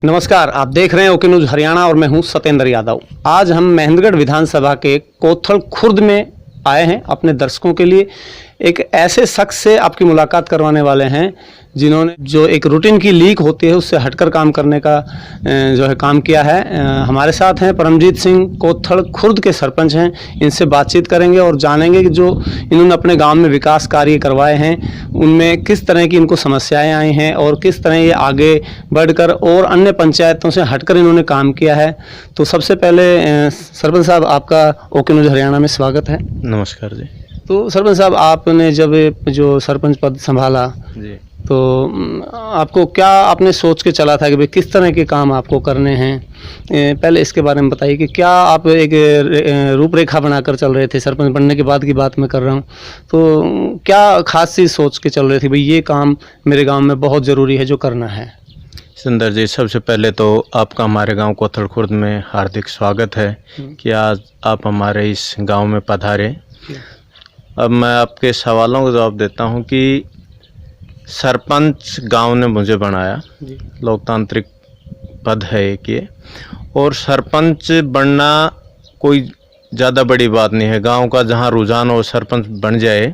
नमस्कार, आप देख रहे हैं ओके न्यूज हरियाणा और मैं हूं सत्येंद्र यादव। आज हम महेंद्रगढ़ विधानसभा के कोथल खुर्द में आए हैं अपने दर्शकों के लिए। एक ऐसे शख्स से आपकी मुलाकात करवाने वाले हैं जिन्होंने जो एक रूटीन की लीक होती है उससे हटकर काम करने का जो है काम किया है। हमारे साथ हैं परमजीत सिंह, कोथल खुर्द के सरपंच हैं। इनसे बातचीत करेंगे और जानेंगे कि जो इन्होंने अपने गांव में विकास कार्य करवाए हैं उनमें किस तरह की इनको समस्याएं आई हैं और किस तरह ये आगे बढ़कर और अन्य पंचायतों से हटकर इन्होंने काम किया है। तो सबसे पहले सरपंच साहब, आपका ओके न्यूज हरियाणा में स्वागत है। नमस्कार जी। तो सरपंच साहब, आपने जब जो सरपंच पद संभाला जी तो आपको क्या आपने सोच के चला था कि भाई किस तरह के काम आपको करने हैं? पहले इसके बारे में बताइए कि क्या आप एक रूपरेखा बनाकर चल रहे थे? सरपंच बनने के बाद की बात मैं कर रहा हूँ, तो क्या खास चीज़ सोच के चल रहे थे भाई ये काम मेरे गांव में बहुत ज़रूरी है जो करना है? सुंदर जी, सबसे पहले तो आपका हमारे गांव कोथल खुर्द में हार्दिक स्वागत है कि आज आप हमारे इस गांव में पधारे। अब मैं आपके सवालों का जवाब देता हूं कि सरपंच गांव ने मुझे बनाया, लोकतांत्रिक पद है एक ये, और सरपंच बनना कोई ज़्यादा बड़ी बात नहीं है। गांव का जहां रुझान हो सरपंच बन जाए,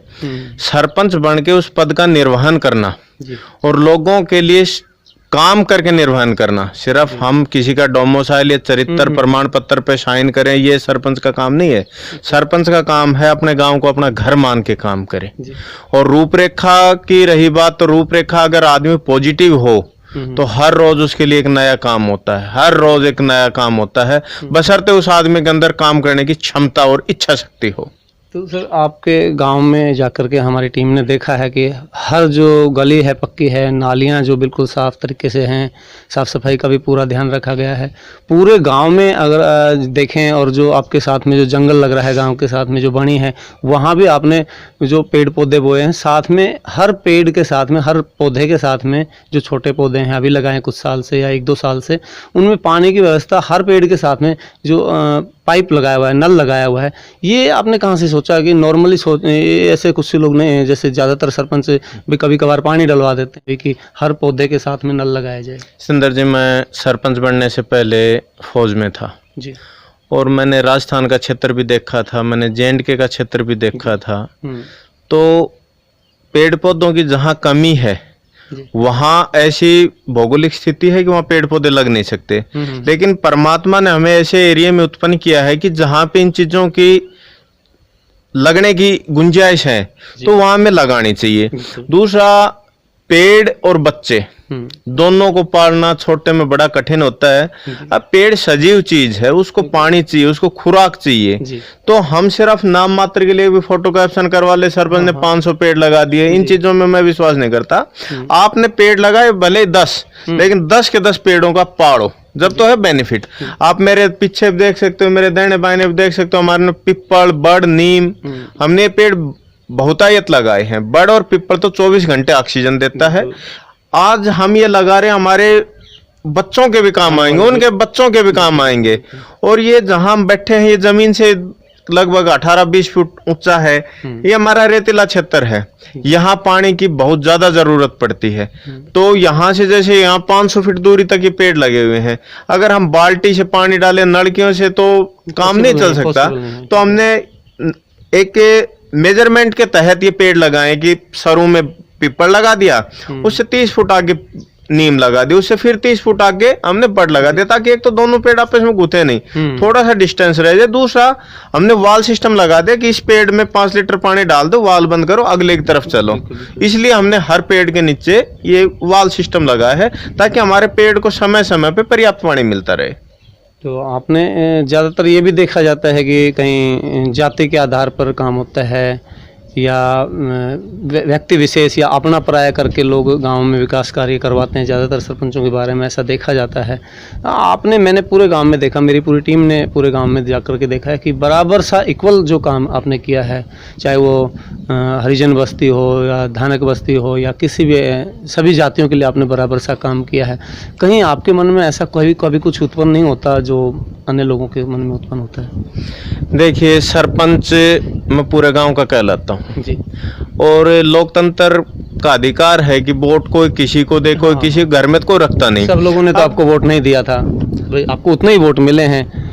सरपंच बन के उस पद का निर्वहन करना और लोगों के लिए काम करके निर्वहन करना, सिर्फ हम किसी का डोमिसाइल या चरित्र प्रमाण पत्र पे साइन करें, ये सरपंच का काम नहीं है। सरपंच का काम है अपने गांव को अपना घर मान के काम करे। और रूपरेखा की रही बात, तो रूपरेखा अगर आदमी पॉजिटिव हो तो हर रोज उसके लिए एक नया काम होता है, हर रोज एक नया काम होता है, बशर्ते उस आदमी के अंदर काम करने की क्षमता और इच्छा शक्ति हो। तो सर, आपके गांव में जाकर के हमारी टीम ने देखा है कि हर जो गली है पक्की है, नालियां जो बिल्कुल साफ़ तरीके से हैं, साफ़ सफाई का भी पूरा ध्यान रखा गया है। पूरे गांव में अगर देखें, और जो आपके साथ में जो जंगल लग रहा है गांव के साथ में जो बनी है, वहाँ भी आपने जो पेड़ पौधे बोए हैं, साथ में हर पेड़ के साथ में, हर पौधे के साथ में जो छोटे पौधे हैं अभी लगाए हैं कुछ साल से या 1-2 साल से, उनमें पानी की व्यवस्था हर पेड़ के साथ में जो पाइप लगाया हुआ है, नल लगाया हुआ है। ये आपने कहाँ से सोचा कि नॉर्मली ऐसे कुछ लोग नहीं, जैसे ज़्यादातर सरपंच भी कभी कभार पानी डलवा देते हैं कि हर पौधे के साथ में नल लगाया जाए? सुंदर जी, मैं सरपंच बनने से पहले फौज में था जी, और मैंने राजस्थान का क्षेत्र भी देखा था, मैंने J&K का क्षेत्र भी देखा था। तो पेड़ पौधों की जहाँ कमी है वहाँ ऐसी भौगोलिक स्थिति है कि वहाँ पेड़ पौधे लग नहीं सकते, लेकिन परमात्मा ने हमें ऐसे एरिया में उत्पन्न किया है कि जहाँ पे इन चीजों की लगने की गुंजाइश है तो वहां में लगानी चाहिए। दूसरा, पेड़ और बच्चे दोनों को पालना छोटे में बड़ा कठिन होता है। अब पेड़ सजीव चीज है, उसको पानी चाहिए, उसको खुराक चाहिए। तो हम सिर्फ नाम मात्र के लिए भी फोटो कैप्शन करवा ले, सरपंच ने 500 पेड़ लगा दिए, इन चीजों में मैं विश्वास नहीं करता। आपने पेड़ लगाए भले 10, लेकिन 10 के 10 पेड़ों का पाड़ो, जब तो है बेनिफिट। आप मेरे पीछे भी देख सकते हो, मेरे दाहिने बाएं भी देख सकते हो, हमारे पिप्पल, बड़, नीम, हमने पेड़ बहुतायत लगाए हैं। बड़ और पिप्पल तो 24 घंटे ऑक्सीजन देता है। आज हम ये लगा रहे हैं, हमारे बच्चों के भी काम आएंगे, उनके बच्चों के भी काम आएंगे। और ये जहां हम बैठे हैं, ये जमीन से लगभग 18-20 फुट ऊंचा है। ये हमारा रेतीला क्षेत्र है, यहाँ पानी की बहुत ज्यादा जरूरत पड़ती है। तो यहाँ से जैसे यहाँ 500 फीट दूरी तक ये पेड़ लगे हुए हैं, अगर हम बाल्टी से पानी डालें, नलकियों से, तो काम नहीं चल सकता। तो हमने एक मेजरमेंट के तहत ये पेड़ लगाए कि सरू में पीपल लगा दिया, उससे 30 फुट आगे नीम लगा दी, उससे फिर 30 फुट आगे हमने बड़ लगा दिया, ताकि एक तो दोनों पेड़ आपस में गुथे नहीं, थोड़ा सा डिस्टेंस रह जाए। दूसरा, हमने वाल सिस्टम लगा दिया कि इस पेड़ में 5 लीटर पानी डाल दो, वाल बंद करो, अगले की तरफ चलो। इसलिए हमने हर पेड़ के नीचे ये वाल सिस्टम लगाया है, ताकि हमारे पेड़ को समय समय पे पर्याप्त पानी मिलता रहे। तो आपने ज़्यादातर ये भी देखा जाता है कि कहीं जाति के आधार पर काम होता है या व्यक्ति विशेष या अपना पराया करके लोग गांव में विकास कार्य करवाते हैं, ज़्यादातर सरपंचों के बारे में ऐसा देखा जाता है। मैंने पूरे गांव में देखा, मेरी पूरी टीम ने पूरे गांव में जाकर के देखा है कि बराबर सा इक्वल जो काम आपने किया है, चाहे वो हरिजन बस्ती हो या धानक बस्ती हो या किसी भी, सभी जातियों के लिए आपने बराबर सा काम किया है। कहीं आपके मन में ऐसा कभी कुछ उत्पन्न नहीं होता जो अन्य लोगों के मन में उत्पन्न होता है? देखिए, सरपंच मैं पूरे गाँव का कहलाता हूँ, हूँ जी। और लोकतंत्र का अधिकार है कि वोट कोई किसी को दे, कोई किसी घर में तो कोई रखता नहीं। सब लोगों ने तो आपको वोट नहीं दिया था भाई, आपको उतने ही वोट मिले हैं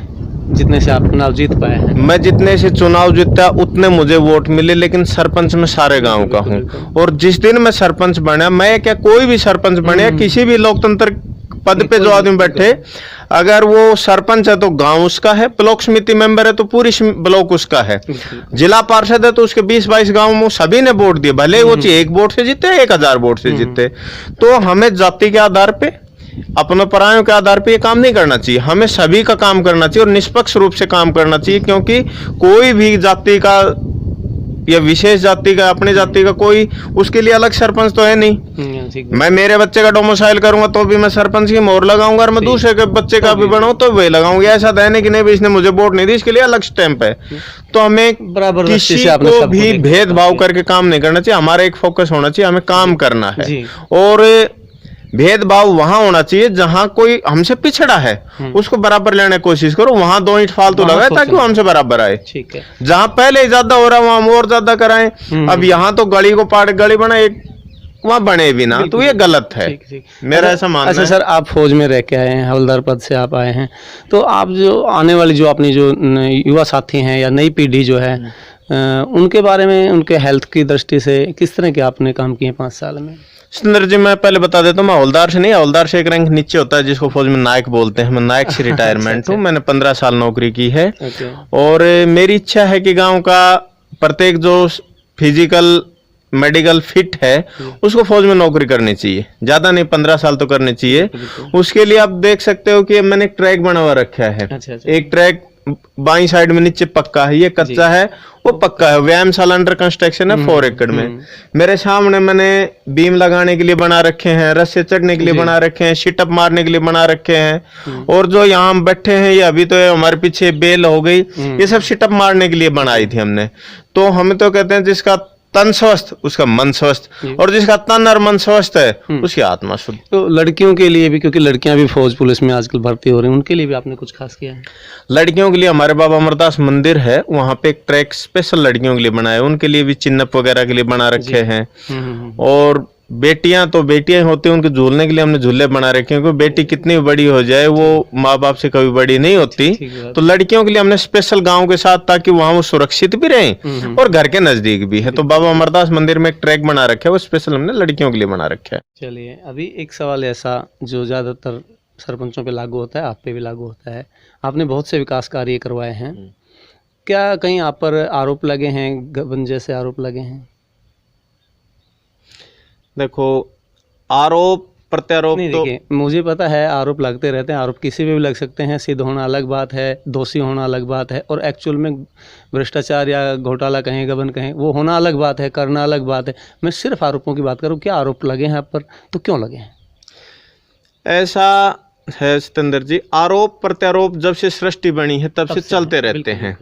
जितने से आप चुनाव जीत पाए हैं। मैं जितने से चुनाव जीता उतने मुझे वोट मिले, लेकिन सरपंच में सारे गांव का हूँ। और जिस दिन मैं सरपंच बना, मैं क्या कोई भी सरपंच बने, किसी भी लोकतंत्र पद पे जो आदमी बैठे, अगर वो सरपंच है तो गांव उसका है, ब्लॉक समिति मेंबर है तो पूरी ब्लॉक उसका है, जिला पार्षद है तो उसके 20-22 गांव में सभी ने वोट दिए, भले वो एक वोट से जीते 1000 वोट से जीते। तो हमें जाति के आधार पे, अपने परायों के आधार पे ये काम नहीं करना चाहिए, हमें सभी का काम करना चाहिए और निष्पक्ष रूप से काम करना चाहिए, क्योंकि कोई भी जाति का या विशेष जाति का, अपनी जाति का कोई उसके लिए अलग सरपंच तो है नहीं। मैं मेरे बच्चे का डोमिसाइल करूंगा तो भी मैं सरपंच की मोहर लगाऊंगा, और मैं दूसरे के बच्चे का भी बनाऊं तो वही लगाऊंगा। ऐसा तो है नहीं कि नहीं इसने मुझे वोट नहीं दी, इसके लिए अलग स्टैंप है। तो हमें बराबर किसी को भी भेदभाव करके काम नहीं करना चाहिए, हमारा एक फोकस होना चाहिए, हमें काम करना है। और भेदभाव वहां होना चाहिए जहां कोई हमसे पिछड़ा है, उसको बराबर लेने की कोशिश करो, वहां 2 ईंट फालतू लगाए ताकि वो हमसे बराबर आए। ठीक है। जहां पहले ज्यादा हो रहा है वहां और ज्यादा कराएं। अब यहाँ तो गली को पाड़ गली बनाए, वहां बने भी ना, तो ये गलत है। मेरा ऐसा मानना है। अच्छा सर, आप फौज में रह के आए हैं, हवलदार पद से आप आए हैं, तो आप जो आने वाली जो अपनी जो युवा साथी हैं या नई पीढ़ी जो है, उनके बारे में, उनके हेल्थ की दृष्टि से किस तरह के आपने काम किए 5 साल में? सुंदर जी, मैं पहले बता देता हूँ, मैं हवलदार से नहीं, हवलदार से एक रैंक नीचे होता है जिसको फौज में नायक बोलते हैं। मैं नायक से रिटायरमेंट हूँ। मैंने 15 साल नौकरी की है। और मेरी इच्छा है कि गांव का प्रत्येक जो फिजिकल मेडिकल फिट है उसको फौज में नौकरी करनी चाहिए, ज्यादा नहीं 15 साल तो करनी चाहिए। उसके लिए आप देख सकते हो कि मैंने एक ट्रैक बनवा रखा है। एक ट्रैक बाई साइड में नीचे पक्का है, ये कच्चा है, वो पक्का है। व्यायामशाला अंडर कंस्ट्रक्शन है 4 एकड़ में। मेरे सामने मैंने बीम लगाने के लिए बना रखे हैं, रस्से चढ़ने के लिए बना रखे हैं, सिटअप मारने के लिए बना रखे हैं। और जो यहाँ हम बैठे हैं, ये अभी तो हमारे पीछे बेल हो गई, ये सब सिटअप मारने के लिए बनाई थी हमने। तो हम तो कहते हैं जिसका तन स्वस्थ उसका मन स्वस्थ, और जिसका तन और मन स्वस्थ है उसकी आत्मा शुद्ध। तो लड़कियों के लिए भी, क्योंकि लड़कियां भी फौज पुलिस में आजकल भर्ती हो रही हैं, उनके लिए भी आपने कुछ खास किया है? लड़कियों के लिए हमारे बाबा अमरदास मंदिर है, वहाँ पे एक ट्रैक स्पेशल लड़कियों के लिए बनाया है, उनके लिए भी चिन्नप वगैरह के लिए बना रखे हैं। और बेटियां तो बेटियां होती हैं, उनके झूलने के लिए हमने झूले बना रखे हैं, क्योंकि बेटी कितनी बड़ी हो जाए वो माँ बाप से कभी बड़ी नहीं होती। तो लड़कियों के लिए हमने स्पेशल गांव के साथ, ताकि वहां वो सुरक्षित भी रहें और घर के नजदीक भी है। तो बाबा अमरदास मंदिर में एक ट्रैक बना रखा है, वो स्पेशल हमने लड़कियों के लिए बना रखा है। चलिए, अभी एक सवाल ऐसा जो ज्यादातर सरपंचों पे लागू होता है, आप पे भी लागू होता है, आपने बहुत से विकास कार्य करवाए हैं, क्या कहीं आप पर आरोप लगे हैं, गबन जैसे आरोप लगे हैं? देखो, आरोप प्रत्यारोप नहीं, तो देखिए मुझे पता है आरोप लगते रहते हैं, आरोप किसी पे भी लग सकते हैं, सिद्ध होना अलग बात है, दोषी होना अलग बात है, और एक्चुअल में भ्रष्टाचार या घोटाला कहें, गबन कहें, वो होना अलग बात है, करना अलग बात है। मैं सिर्फ आरोपों की बात करूँ, क्या आरोप लगे हैं आप पर, तो क्यों लगे हैं? ऐसा है सतेंद्र जी, आरोप प्रत्यारोप जब से सृष्टि बनी है तब से चलते रहते हैं।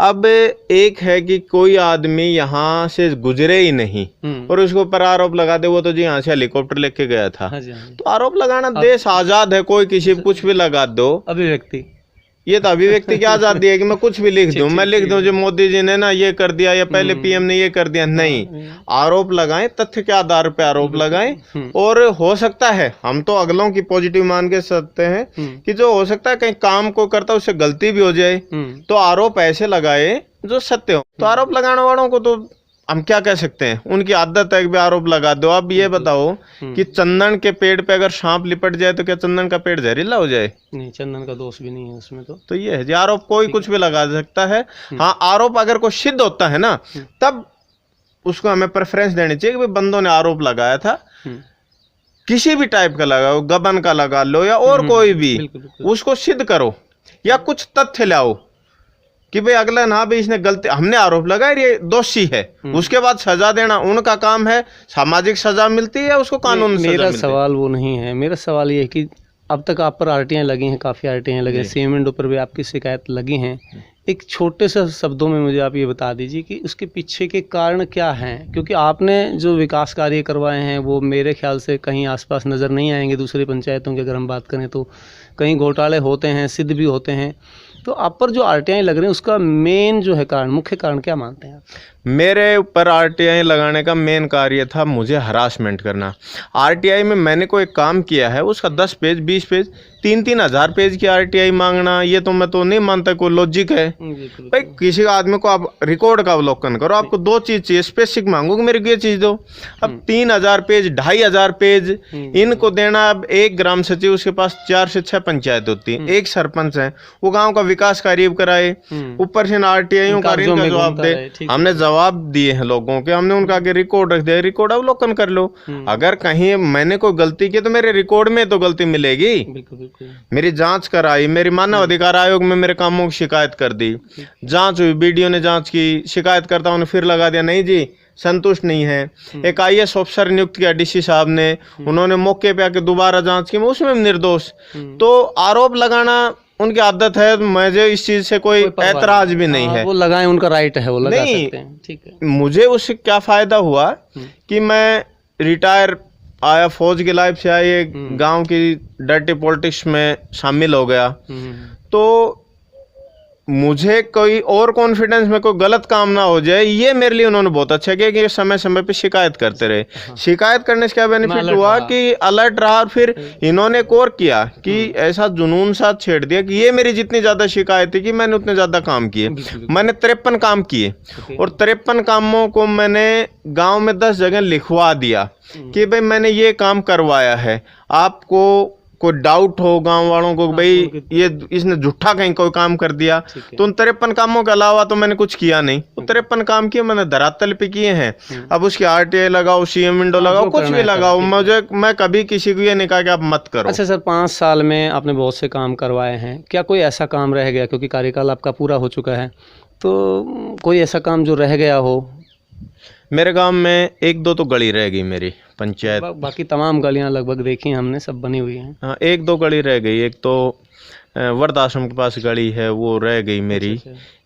अब एक है कि कोई आदमी यहाँ से गुजरे ही नहीं और उसके ऊपर आरोप लगा दे, वो तो जी यहाँ से हेलीकॉप्टर लेके गया था। हाँ जी। तो आरोप लगाना, देश आजाद है, कोई किसी पे कुछ भी लगा दो। अभिव्यक्ति, ये तो अभिव्यक्ति की आजादी है कि मैं कुछ भी लिख दूं, मैं लिख दूं जो मोदी जी ने ना ये कर दिया या पहले पीएम ने ये कर दिया। नहीं, आरोप लगाएं, तथ्य के आधार पे आरोप लगाएं। और हो सकता है, हम तो अगलों की पॉजिटिव मान के सकते हैं कि जो हो सकता है कहीं काम को करता उससे गलती भी हो जाए, तो आरोप ऐसे लगाए जो सत्य हो। तो आरोप लगाने वालों को तो हम क्या कह सकते हैं, उनकी आदत है कि आरोप लगा दो। अब ये बताओ कि चंदन के पेड़ पे अगर सांप लिपट जाए तो क्या चंदन का पेड़ जहरीला हो जाए? नहीं, चंदन का दोष भी नहीं है उसमें। तो ये है जी, आरोप कोई कुछ भी लगा सकता है। हाँ, आरोप अगर कोई सिद्ध होता है ना, तब उसको हमें प्रेफरेंस देनी चाहिए कि बंदों ने आरोप लगाया था, किसी भी टाइप का लगाओ, गबन का लगा लो या और कोई भी, उसको सिद्ध करो या कुछ तथ्य लाओ कि भाई अगला ना भी इसने गलती, हमने आरोप लगाया ये दोषी है, उसके बाद सजा देना उनका काम है। सामाजिक सजा मिलती है उसको, कानून सजा मेरा मिलती है। सवाल वो नहीं है, मेरा सवाल ये है कि अब तक आप पर आरटीआई लगी हैं, काफ़ी आरटीआई लगे, सीएम विंडो पर भी आपकी शिकायत लगी हैं। एक छोटे से शब्दों में मुझे आप ये बता दीजिए कि उसके पीछे के कारण क्या हैं, क्योंकि आपने जो विकास कार्य करवाए हैं वो मेरे ख्याल से कहीं आसपास नज़र नहीं आएंगे। दूसरी पंचायतों की अगर हम बात करें तो कहीं घोटाले होते हैं, सिद्ध भी होते हैं। तो आप पर जो आरटीआई लग रहे हैं उसका मेन जो है कारण, मुख्य कारण क्या मानते हैं आप? मेरे ऊपर आरटीआई लगाने का मेन कार्य था मुझे हरासमेंट करना। आरटीआई में मैंने कोई काम किया है उसका 10 पेज 20 पेज 3-3 हज़ार पेज की आरटीआई मांगना, ये तो मैं तो नहीं मानता कोई लॉजिक है। भाई किसी आदमी को आप रिकॉर्ड का अवलोकन करो, आपको 2 चीज़ चाहिए, स्पेसिफिक मांगो कि मेरे को ये चीज़ दो। अब 3,000 पेज 2,500 पेज इनको देना। अब एक ग्राम सचिव उसके पास 4 से 6 पंचायत होती है, एक सरपंच है, वो गाँव का विकास कार्य कराए, ऊपर से आरटीआई का जवाब दे। हमने जवाब दिए हैं लोगों के, हमने उनका आगे रिकॉर्ड रख दिया, रिकॉर्ड अवलोकन कर लो। अगर कहीं मैंने कोई गलती की तो मेरे रिकॉर्ड में तो गलती मिलेगी। मेरी जांच कराई, मेरी मानव अधिकार आयोग में मेरे कामों की शिकायत कर दी, जांच हुई, बीडीओ ने जांच की, शिकायतकर्ताओं ने फिर लगा दिया नहीं जी संतुष्ट नहीं है। एक आईएएस ऑफिसर नियुक्त किया डीसी साहब ने, उन्होंने मौके पे आके दोबारा जांच की, उसमें भी निर्दोष। तो आरोप लगाना उनकी आदत है, मुझे इस चीज से कोई ऐतराज भी नहीं है। वो लगाएं, उनका राइट है, वो लगा सकते हैं, ठीक है। मुझे उससे क्या फायदा हुआ कि मैं रिटायर आया, फौज की लाइफ से आए, गांव की डर्टी पॉलिटिक्स में शामिल हो गया, तो मुझे कोई और कॉन्फिडेंस में कोई गलत काम ना हो जाए, ये मेरे लिए उन्होंने बहुत अच्छा किया कि समय समय पे शिकायत करते रहे। शिकायत करने से क्या बेनिफिट हुआ कि अलर्ट रहा, और फिर इन्होंने एक और किया कि ऐसा जुनून सा छेड़ दिया कि ये मेरी जितनी ज्यादा शिकायत थी कि मैंने उतने ज्यादा काम किए। मैंने 53 काम किए और 53 कामों को मैंने गाँव में 10 जगह लिखवा दिया कि भाई मैंने ये काम करवाया है। आपको कोई डाउट हो गांव वालों को भाई ये इसने झूठा कहीं कोई काम कर दिया, तो उन 53 कामों के अलावा तो मैंने कुछ किया नहीं। वो 53 काम किए मैंने धरातल पे किए हैं। अब उसकी आरटीआई लगाओ, सीएम विंडो लगाओ, कुछ भी लगाओ, मैं कभी किसी को ये नहीं कहा कि आप मत करो। अच्छा सर, 5 साल में आपने बहुत से काम करवाए हैं, क्या कोई ऐसा काम रह गया, क्योंकि कार्यकाल आपका पूरा हो चुका है, तो कोई ऐसा काम जो रह गया हो? मेरे गांव में 1-2 तो गली रह गई मेरी पंचायत, बाकी तमाम गलियां लगभग देखी हमने, सब बनी हुई हैं। हाँ, 1-2 गली रह गई। एक तो वृद्धाश्रम के पास गली है वो रह गई मेरी।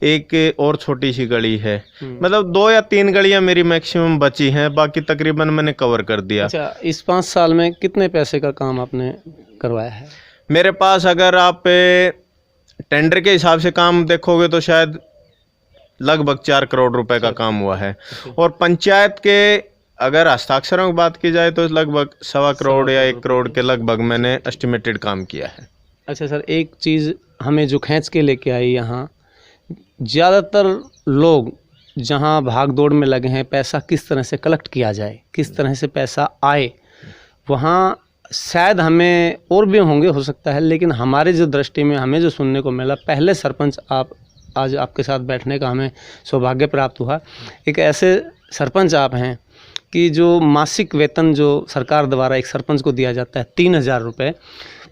एक और छोटी सी गली है, मतलब 2 या 3 गलियां मेरी मैक्सिमम बची हैं, बाकी तकरीबन मैंने कवर कर दिया। अच्छा, इस 5 साल में कितने पैसे का काम आपने करवाया है? मेरे पास अगर आप टेंडर के हिसाब से काम देखोगे तो शायद लगभग 4 करोड़ रुपए का काम हुआ है, और पंचायत के अगर हस्ताक्षरों की बात की जाए तो लगभग 1.25 करोड़ या 1 करोड़ के लगभग मैंने एस्टिमेटेड काम किया है। अच्छा सर, एक चीज़ हमें जो खींच के लेके आई यहाँ, ज़्यादातर लोग जहाँ भाग दौड़ में लगे हैं, पैसा किस तरह से कलेक्ट किया जाए, किस तरह से पैसा आए, वहाँ शायद हमें और भी होंगे हो सकता है, लेकिन हमारे जो दृष्टि में हमें जो सुनने को मिला, पहले सरपंच आप आज आपके साथ बैठने का हमें सौभाग्य प्राप्त हुआ। एक ऐसे सरपंच आप हैं कि जो मासिक वेतन जो सरकार द्वारा एक सरपंच को दिया जाता है 3,000 रुपये,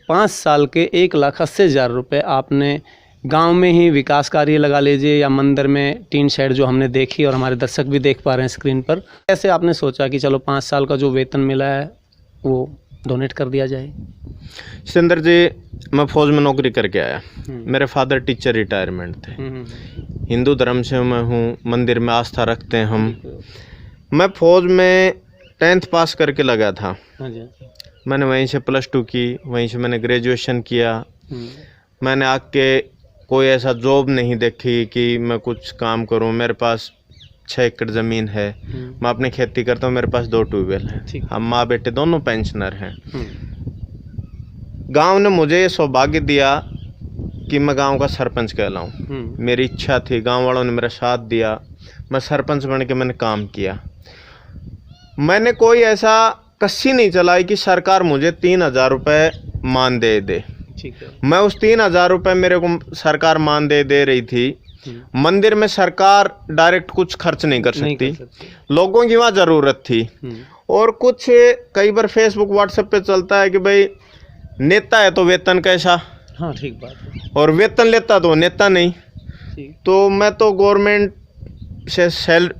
5 साल के 1,80,000 रुपये आपने गांव में ही विकास कार्य लगा लीजिए, या मंदिर में टीन शेड जो हमने देखी और हमारे दर्शक भी देख पा रहे हैं स्क्रीन पर, कैसे आपने सोचा कि चलो 5 साल का जो वेतन मिला है वो डोनेट कर दिया जाए? सिंदर जी, मैं फौज में नौकरी करके आया, मेरे फादर टीचर रिटायरमेंट थे, हिंदू धर्म से मैं हूँ, मंदिर में आस्था रखते हैं हम। मैं फौज में 10th पास करके लगा था, मैंने वहीं से +2 की, वहीं से मैंने ग्रेजुएशन किया। मैंने आके कोई ऐसा जॉब नहीं देखी कि मैं कुछ काम करूं। मेरे पास 6 एकड़ ज़मीन है, मैं अपनी खेती करता हूं, मेरे पास 2 ट्यूबवेल हैं, हम माँ बेटे दोनों पेंशनर हैं। गांव ने मुझे ये सौभाग्य दिया कि मैं गांव का सरपंच कहलाऊं। मेरी इच्छा थी, गांव वालों ने मेरा साथ दिया, मैं सरपंच बन के मैंने काम किया। मैंने कोई ऐसा कस्सी नहीं चलाई कि सरकार मुझे 3,000 रुपये मान दे। मैं उस 3,000 रुपये मेरे को सरकार मान दे रही थी। मंदिर में सरकार डायरेक्ट कुछ खर्च नहीं कर सकती, लोगों की वहाँ ज़रूरत थी। और कुछ कई बार फेसबुक व्हाट्सएप पे चलता है कि भाई नेता है तो वेतन कैसा, हाँ ठीक बात है, और वेतन लेता तो नेता नहीं। तो मैं तो गवर्नमेंट से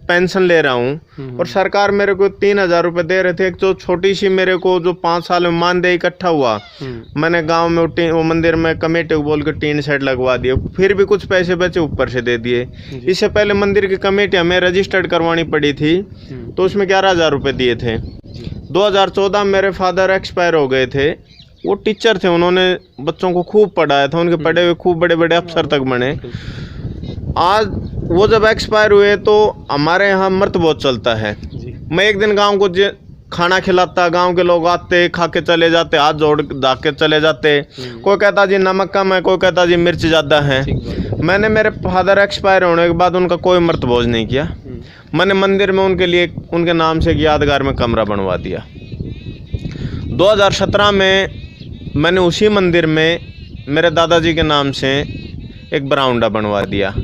पेंशन ले रहा हूँ, और सरकार मेरे को 3,000 रुपये दे रहे थे। एक जो छोटी सी मेरे को जो 5 साल में मानदेय इकट्ठा हुआ, मैंने गांव में वो मंदिर में कमेटी को बोल के टीन शेड लगवा दिए, फिर भी कुछ पैसे बचे ऊपर से दे दिए। इससे पहले मंदिर की कमेटी हमें रजिस्टर्ड करवानी पड़ी थी, तो उसमें 11,000 रुपये दिए थे। 2014 मेरे फादर एक्सपायर हो गए थे, वो टीचर थे, उन्होंने बच्चों को खूब पढ़ाया था, उनके पढ़े हुए खूब बड़े बड़े अफसर तक बने। आज वो जब एक्सपायर हुए तो हमारे यहाँ मर्त बहुत चलता है। मैं एक दिन गांव को खाना खिलाता, गांव के लोग आते, खा के चले जाते, हाथ जोड़ धा के चले जाते। कोई कहता जी नमक कम है, कोई कहता जी मिर्च ज़्यादा है। मैंने मेरे फादर एक्सपायर होने के बाद उनका कोई मर्त भोज नहीं किया। मैंने मंदिर में उनके लिए उनके नाम से एक यादगार में कमरा बनवा दिया। 2017 में मैंने उसी मंदिर में मेरे दादाजी के नाम से एक बरामदा बनवा दिया।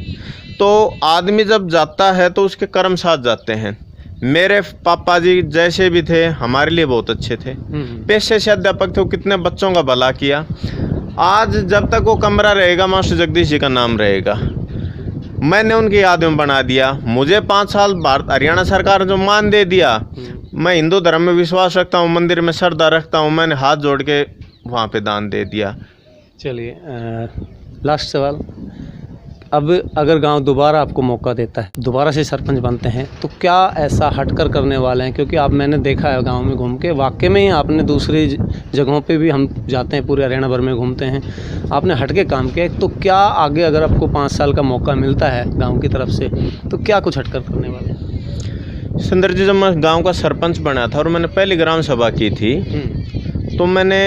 तो आदमी जब जाता है तो उसके कर्म साथ जाते हैं। मेरे पापा जी जैसे भी थे हमारे लिए बहुत अच्छे थे, पेशे से अध्यापक थे, वो कितने बच्चों का भला किया। आज जब तक वो कमरा रहेगा मास्टर जगदीश जी का नाम रहेगा। मैंने उनकी याद में बना दिया। मुझे 5 साल भारत हरियाणा सरकार ने जो मान दे दिया, मैं हिंदू धर्म में विश्वास रखता हूँ, मंदिर में श्रद्धा रखता हूँ, मैंने हाथ जोड़ के वहाँ पे दान दे दिया। चलिए लास्ट सवाल, अब अगर गांव दोबारा आपको मौका देता है, दोबारा से सरपंच बनते हैं, तो क्या ऐसा हटकर करने वाले हैं? क्योंकि आप मैंने देखा है गांव में घूम के, वाकई में ही आपने दूसरी जगहों पे भी हम जाते हैं, पूरे हरियाणा भर में घूमते हैं, आपने हटके काम किया। तो क्या आगे अगर आपको 5 साल का मौका मिलता है गाँव की तरफ से, तो क्या कुछ हटकर करने वाले हैं? सुंदर जी, जब मैं गाँव का सरपंच बना था और मैंने पहली ग्राम सभा की थी, तो मैंने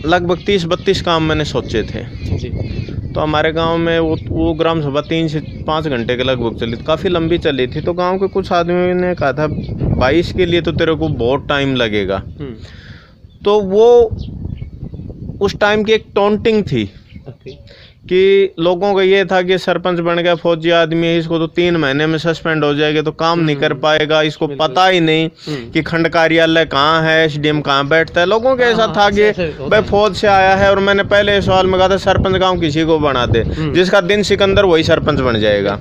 लगभग 30-32 काम मैंने सोचे थे जी। तो हमारे गांव में वो ग्राम सभा 3 से 5 घंटे के लगभग चली थी, काफ़ी लंबी चली थी। तो गांव के कुछ आदमियों ने कहा था 22 के लिए तो तेरे को बहुत टाइम लगेगा। तो वो उस टाइम की एक टॉन्टिंग थी कि लोगों का ये था कि सरपंच बन गया फौजी आदमी है, इसको तो 3 महीने में सस्पेंड हो जाएगा, तो काम नहीं कर पाएगा, इसको पता ही नहीं कि खंड कार्यालय कहाँ है, SDM कहाँ बैठता है। लोगों के ऐसा था कि भाई फौज से आया है, और मैंने पहले इस सवाल में कहा था सरपंच गाँव किसी को बना दे, जिसका दिन सिकंदर वही सरपंच बन जाएगा।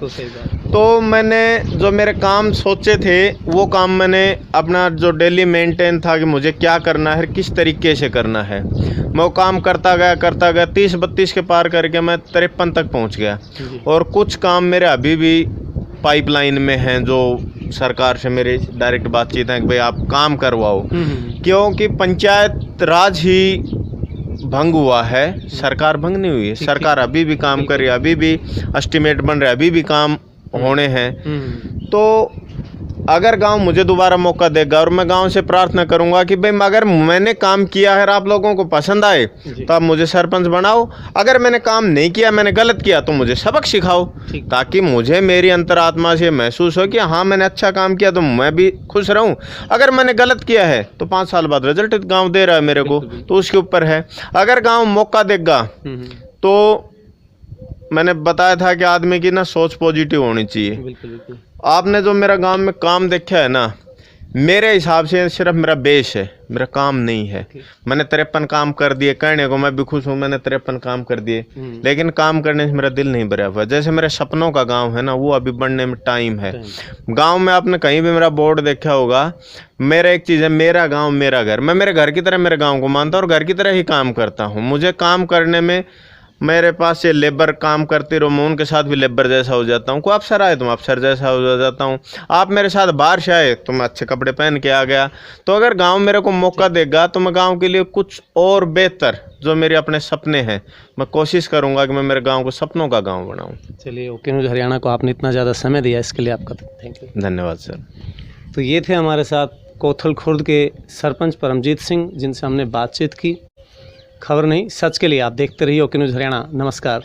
तो मैंने जो मेरे काम सोचे थे वो काम मैंने अपना जो डेली मेंटेन था कि मुझे क्या करना है, किस तरीके से करना है, मैं वो काम करता गया 30-32 के पार करके मैं 53 तक पहुंच गया। और कुछ काम मेरे अभी भी पाइपलाइन में हैं, जो सरकार से मेरी डायरेक्ट बातचीत है कि भाई आप काम करवाओ, क्योंकि पंचायत राज ही भंग हुआ है, सरकार भंग नहीं हुई है। सरकार अभी भी काम कर रही है, अभी भी एस्टिमेट बन रहे, अभी भी काम होने हैं। तो अगर गांव मुझे दोबारा मौका देगा, और मैं गांव से प्रार्थना करूंगा कि भाई अगर मैंने काम किया है और आप लोगों को पसंद आए तो आप मुझे सरपंच बनाओ, अगर मैंने काम नहीं किया, मैंने गलत किया, तो मुझे सबक सिखाओ, ताकि मुझे मेरी अंतरात्मा से महसूस हो कि हाँ मैंने अच्छा काम किया, तो मैं भी खुश रहूं। अगर मैंने गलत किया है तो 5 साल बाद रिजल्ट गाँव दे रहा है मेरे को, तो उसके ऊपर है। अगर गाँव मौका देगा तो मैंने बताया था कि आदमी की ना सोच पॉजिटिव होनी चाहिए। बिल्कुल। आपने जो मेरा गांव में काम देखा है ना, मेरे हिसाब से सिर्फ मेरा बेस है, मेरा काम नहीं है। मैंने 53 काम कर दिए, कहने को मैं भी खुश हूँ, मैंने 53 काम कर दिए, लेकिन काम करने से मेरा दिल नहीं भरा हुआ। जैसे मेरे सपनों का गांव है ना, वो अभी बनने में टाइम है। गांव में आपने कहीं भी मेरा बोर्ड देखा होगा, मेरा एक चीज़ है, मेरा गाँव मेरा घर। मैं मेरे घर की तरह मेरे गाँव को मानता हूँ और घर की तरह ही काम करता हूँ। मुझे काम करने में मेरे पास ये लेबर काम करते रहो, मैं उनके साथ भी लेबर जैसा हो जाता हूँ। कोई अफसर आए तो मैं अफसर जैसा हो जाता हूँ। आप मेरे साथ बाहर से आए तो मैं अच्छे कपड़े पहन के आ गया। तो अगर गांव मेरे को मौका देगा तो मैं गांव के लिए कुछ और बेहतर, जो मेरे अपने सपने हैं, मैं कोशिश करूँगा कि मैं मेरे गाँव को सपनों का गाँव बनाऊँ। चलिए, ओके न्यूज़ हरियाणा को आपने इतना ज़्यादा समय दिया, इसके लिए आपका थैंक यू। धन्यवाद सर। तो ये थे हमारे साथ कोथल खुर्द के सरपंच परमजीत सिंह, जिनसे हमने बातचीत की। खबर नहीं, सच के लिए आप देखते रहिए ओके न्यूज़ हरियाणा। नमस्कार।